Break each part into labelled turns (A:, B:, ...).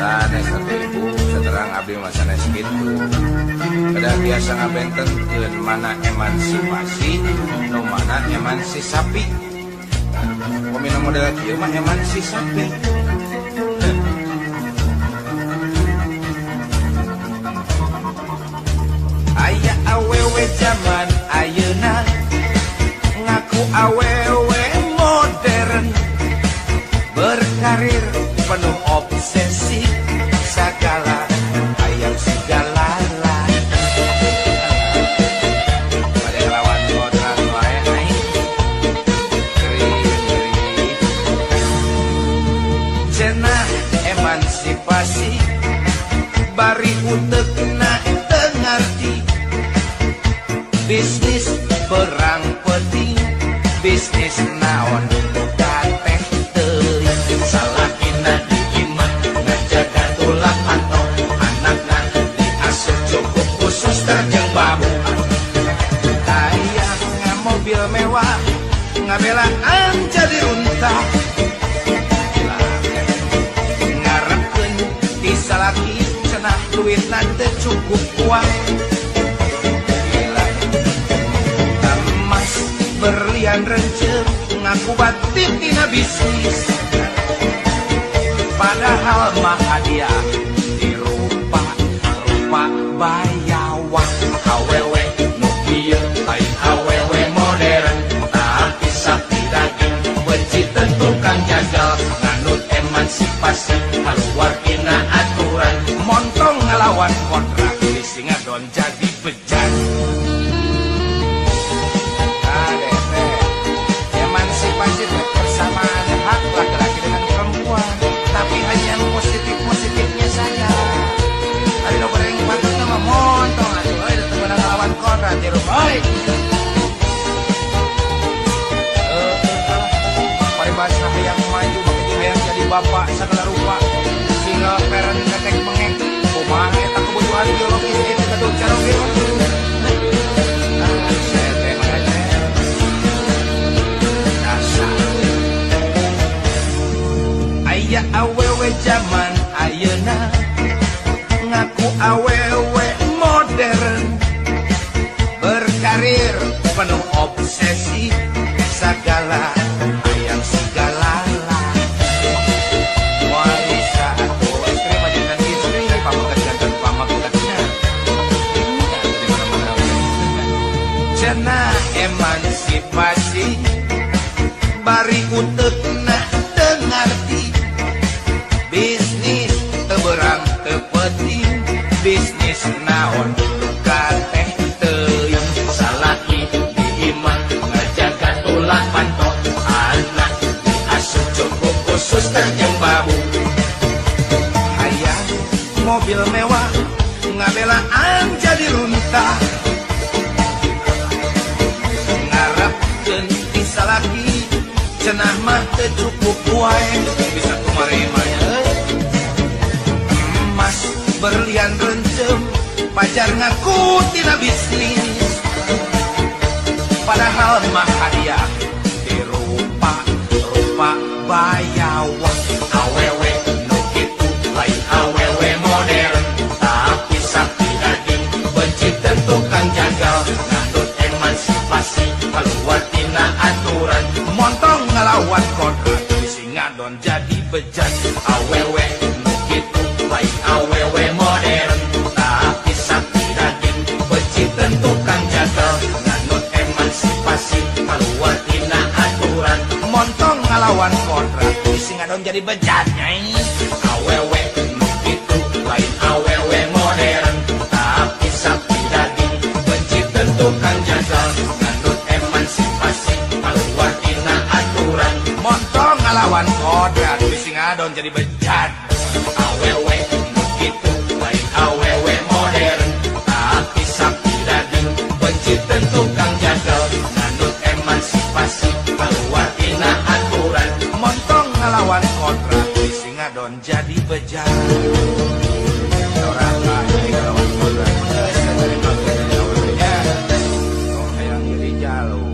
A: sanes atuh ibu saterang abdi mah sanes kitu. Kada biasa ngabentenkeun mana emansipasi nu mana emansisasi. Pemina model kieu mah emansisasi. Aya awewe zaman ayeuna ngaku awewe modern berkarir penuh obsesi segala ayam segala lah pada lawan kodrat wae naik kering cenah emansipasi bari utekna tengarti bisnis perang penting bisnis naon gateh teuing salakina diimah ngajaga tulang pantau anakna diasuh cukup khusus terjang babu hayang mobil mewah ngabelaan jadi unta ngarepkeun ti salaki cenah duitna teu cukup uang berlian renceng ngaku batin tina bisnis padahal mah hadiah dirupa bayawak awewe nu kieu lain awewe modern tapi sakti daging benci tentukan jagal nganut emansipasi keluar tina aturan montong ngelawan kontrak di Singadon jadi bejat. Emansipasi persamaan hak laki-laki dengan perempuan, tapi hanya yang positif-positifnya saja. Ada nomor yang patut nama montong atuh euy da teu meunang ngalawan kontrak di rumah. Paribasa hayang maju bagi hayang jadi bapak segala rupa. Single parent tetek mengeng. Kumaha eta kebutuhan biologis itu ketud cara biologis. Aya awewe zaman ayeuna ngaku awewe modern berkarir penuh obsesi segala ayam segala lah wanita atau istri majikan istri pamagat jantan pamagatnya cenah emansipasi bari utekna tengarti bisnis teberang tepeting bisnis naon gateh teuing salaki diimah ngajaga tulang pantau anak diasuh cukup khusus terjang babu hayang mobil mewah ngabelaan jadi runta ngarepkeun ti salaki cenah mah teu cukup wae bisa kumari mah emas berlian rencem pajar ngaku tina bisnis padahal mah hadiah dirupa bayawak awewe nu kitu lain awewe modern tapi sakti daging benci tentukan jagal ngandut emansipasi keluar tina aturan montong ngelawan kontrak di Singadon jadi bejat awewe nu kitu lain awewe modern tapi sakti daging benci tentukan jagal nganut emansipasi keluar tina aturan montong ngelawan kontrak di Singadon jadi bejat nyai awewe nu kitu lain awewe modern tapi sakti daging benci tentukan jagal nganut emansipasi keluar tina aturan montong ngelawan kontrak di Singadon jadi bejat awewe nu kitu lain awewe modern tapi sakti daging benci tentukan jagal nganut emansipasi keluar tina aturan montong ngelawan kontrak di Singadon jadi bejat orang lain ngelawan kontrak dari bagian awalnya hayang jadi jalur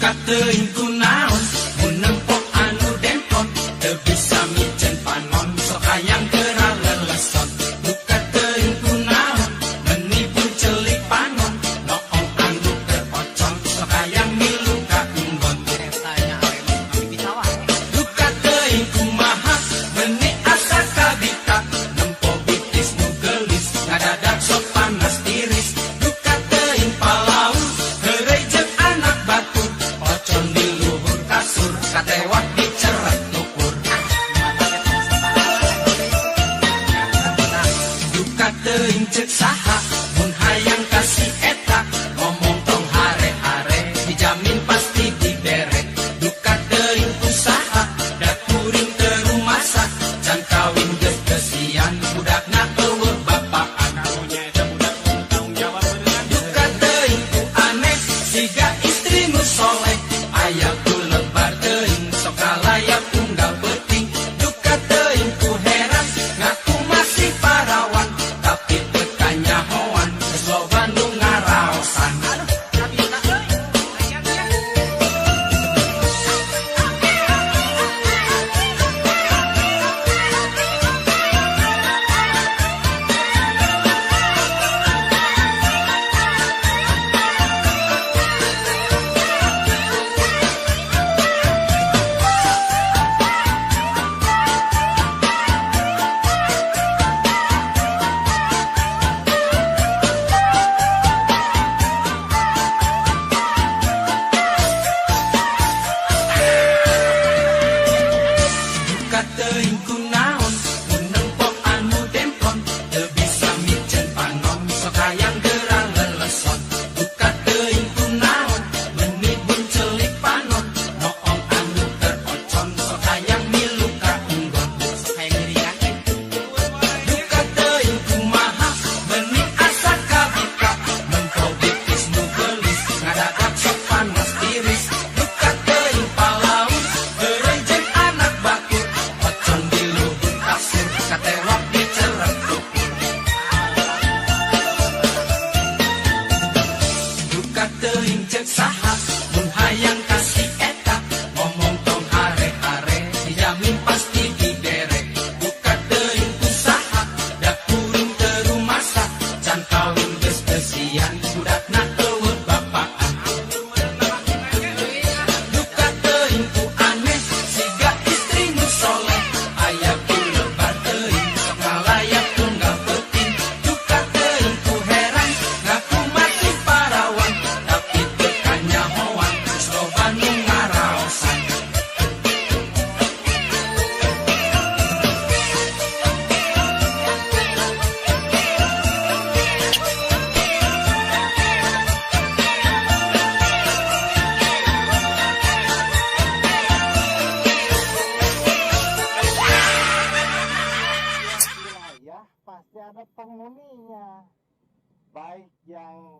A: Duka teuing kunaon mun nempok anu dempon teu bisa mijen panon sok hayang geura leleson. Duka teuing kunaon menibun celik panon noong anu terpocong sok hayang milu ka unggon. Duka teuing kumaha meni asa kabita nempo bitis nu gelis ngadadak sok panas tiris. Duka teuing palaun heureuy jeung anak batur pocon di luhur kasur katewak diceret nukur. Duka teuing ceuk saha mun hayang kasih eta ngomong tong hare-hare dijamin pasti dibere. Duka teuing usaha da kuring teu rumasak can kawin geus kesian budakna eueuh bapaan. Duka teuing ku aneh siga istri nu soleh aya ku lebar teuing sok kalayap unggal beuting. Duka teuing ku heran ngaku masih parawan tapi teu kanyahoan geus loba nu ngaraosan. Duka teuing kunaon mun nempok anu dempon teu bisa mijen panon sok hayang geura leleson. Duka teuing kunaon menibun celik panon noong anu terpocon sok hayang milu ka unggon. Duka teuing kumaha meni asa kabita nempo bitis nu gelis ngadadak sok panas tiris. Duka teuing palaun heureuy jeung anak batur pocon di luhur kasur katewak diceret nukur. Duka teuing ceuk saha mun hayang kasih eta ngomong tong hare-hare dijamin pasti dibere. Duka teuing usaha da kuring teu rumasak can kawin geus kesian budakna eueuh bapaan. Duka teuing ku aneh siga istri nu soleh aya ku lebar teuing sok kalayap tunggal beuting. Duka teuing ku heran ngaku masih parawan tapi teu kanyahoan geus loba nu ngaraosan.
B: Ya, pasti ada penghuninya. Baik yang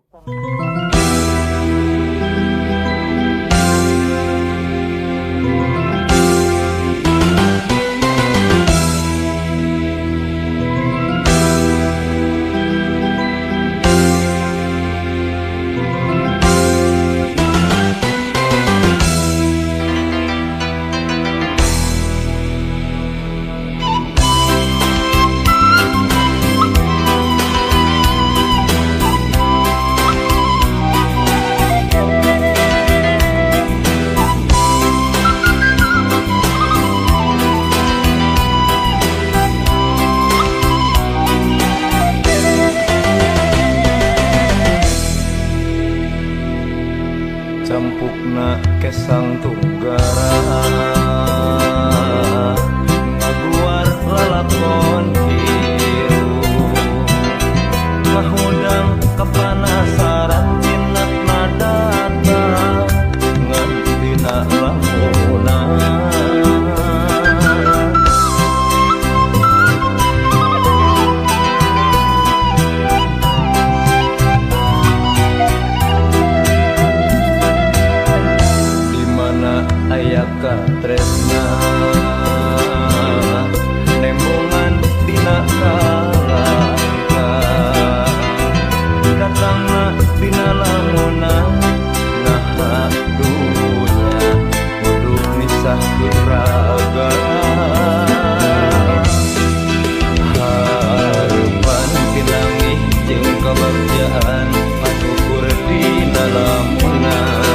C: campukna kesang tunggara ngaguar lalakon kieu ngahudang kapanasaran minatna datang ngan dina lamunan. Aya katresna nembongan dina kalaka datangna dina lamunan ngahadu raga harapan pinangih jeung kabagjaan atukur dina lamunan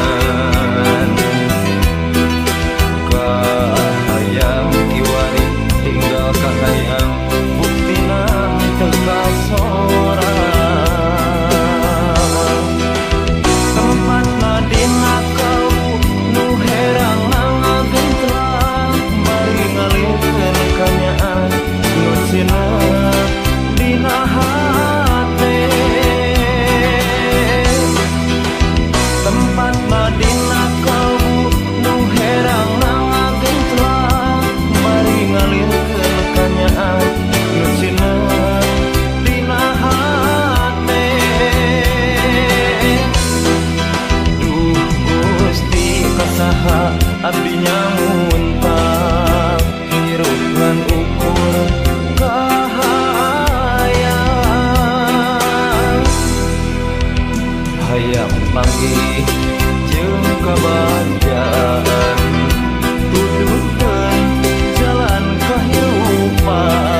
C: kahayang kiwari tinggal kahayang buktina teu kasorang tempatna dina kalbu nu herang ngagentlang bari ngalihkeun kanyaan nu cenah dina hate tempatna dina kalbu nu herang ngagentlang bari ngalihkeun kanyaan nu cenah dina hate duh Gusti kasaha abdi nyamuntang hirup ngan ukur kahayang hayang panggih jeung kabagjaan tuduhkeun jalan kahirupan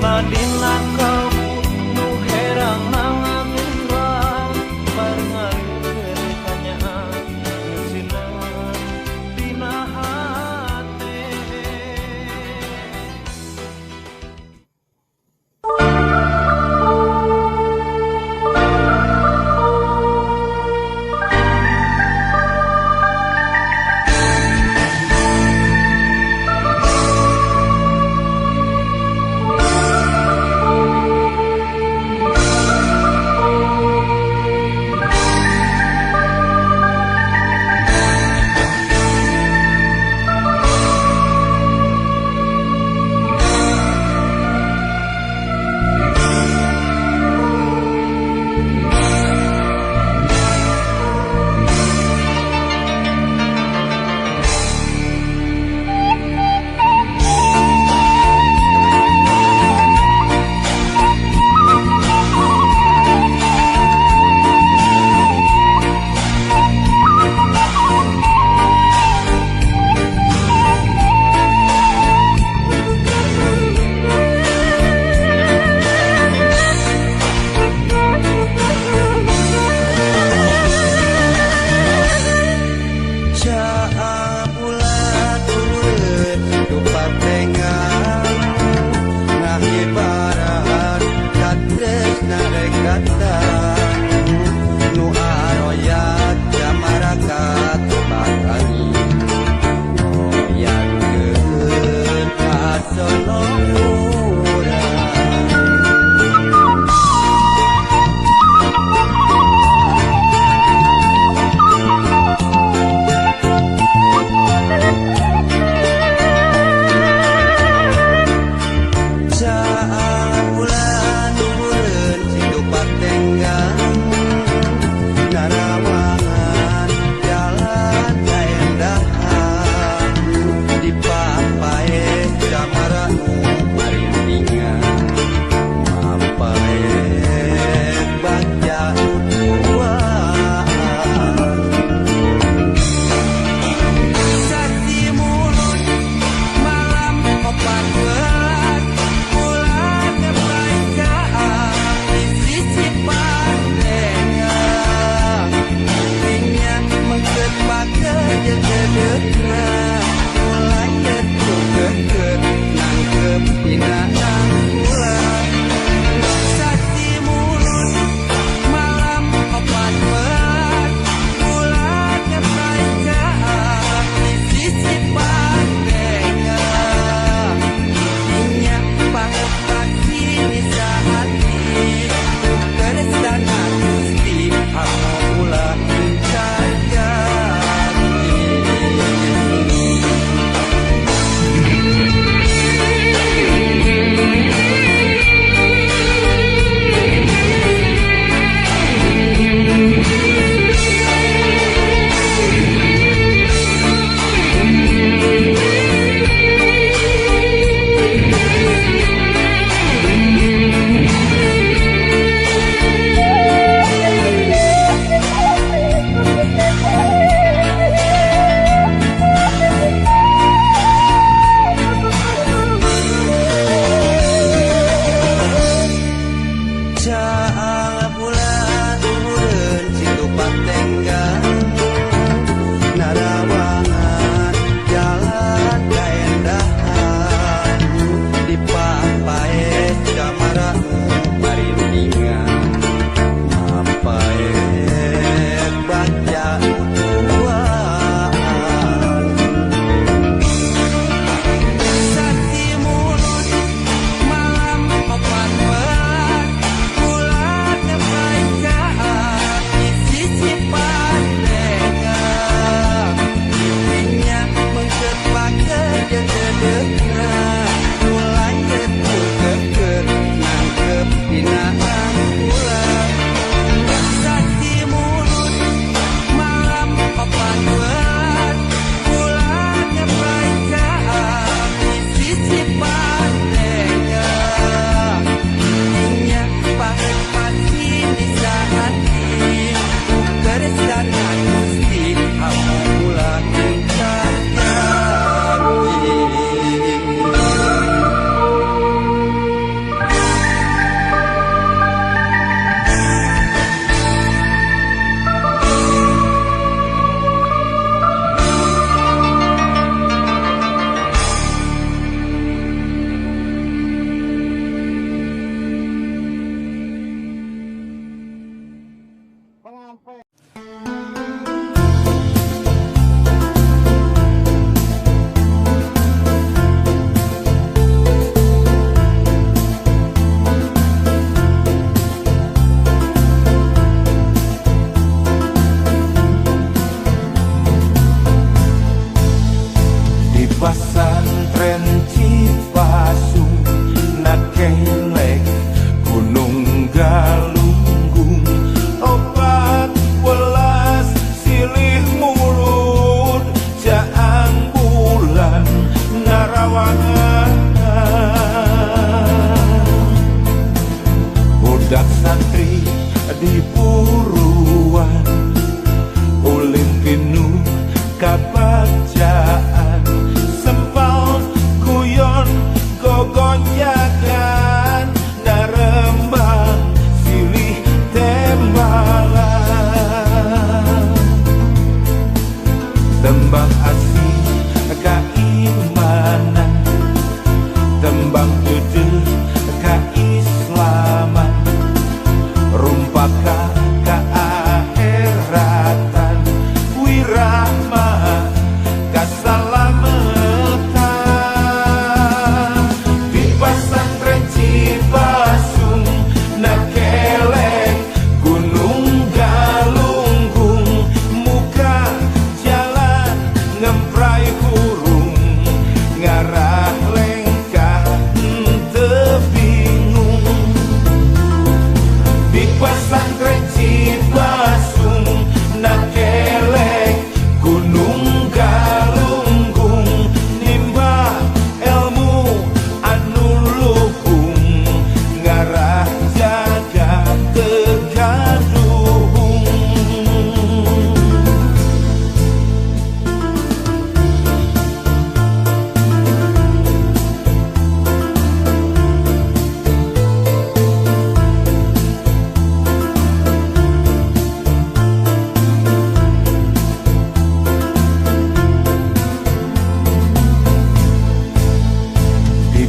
C: Nadina kalbu nu herang nangaturang parengalikeun kanyaan ngeusineun dina hate.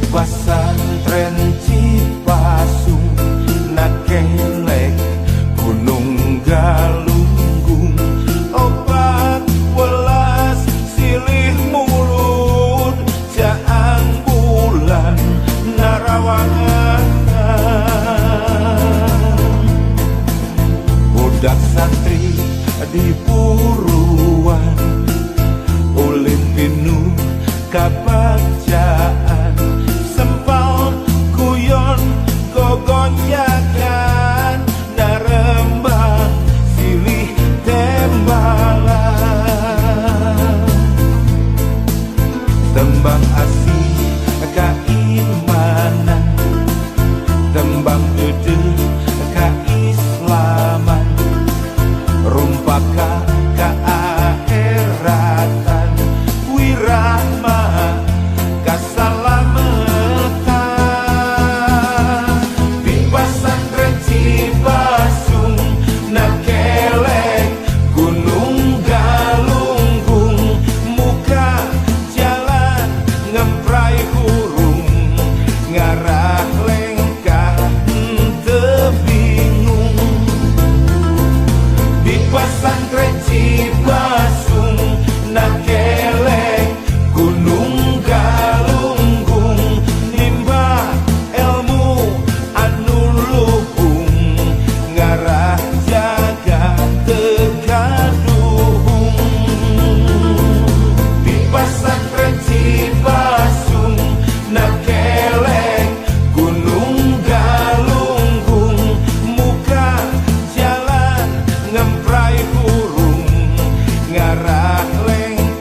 B: basah